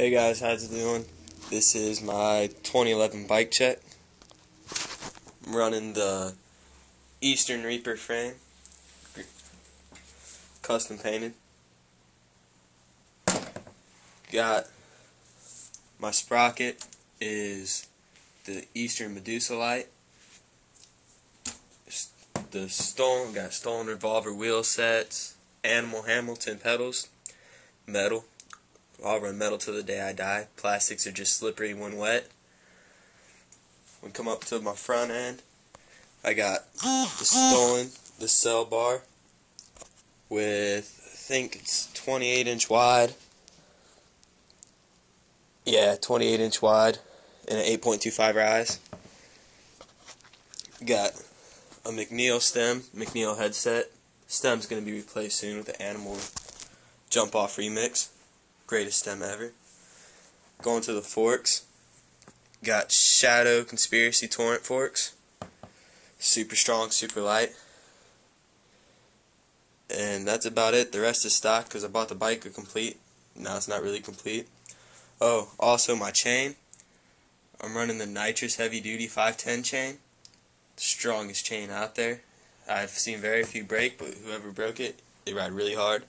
Hey guys, how's it doing? This is my 2011 bike check. I'm running the Eastern Reaper frame, custom painted. Got my sprocket is the Eastern Medusa light. Got stolen revolver wheel sets, animal Hamilton pedals, metal. I'll run metal till the day I die. Plastics are just slippery when wet. We come up to my front end. I got the cell bar with, I think it's 28-inch wide. Yeah, 28-inch wide and an 8.25 rise. Got a McNeil headset. Stem's going to be replaced soon with the Animal Jump Off Remix. Greatest stem ever. Going to the forks. Got Shadow Conspiracy Torrent forks. Super strong, super light. And that's about it. The rest is stock because I bought the bike complete. Now it's not really complete. Oh, also my chain. I'm running the Nitrous Heavy Duty 510 chain. The strongest chain out there. I've seen very few break, but whoever broke it, they ride really hard.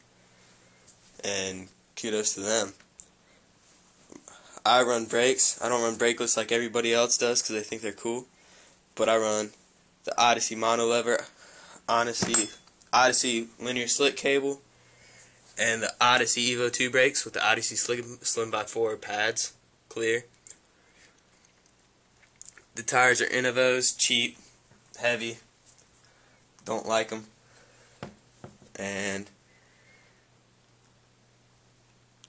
And kudos to them. I run brakes. I don't run brakeless like everybody else does because they think they're cool. But I run the Odyssey monolever, Odyssey linear slick cable, and the Odyssey Evo 2 brakes with the Odyssey Slim by 4 pads, clear. The tires are Innovos, cheap, heavy, don't like them. And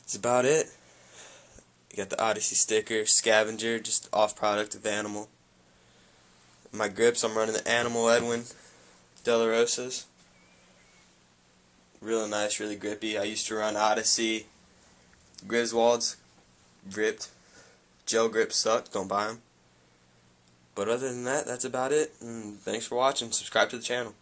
that's about it. You got the Odyssey sticker, Scavenger, just off product of Animal. My grips, I'm running the Animal Edwin De La Rosas. Real nice, really grippy. I used to run Odyssey Griswolds, ripped. Gel grips suck, don't buy them. But other than that, that's about it. And thanks for watching. Subscribe to the channel.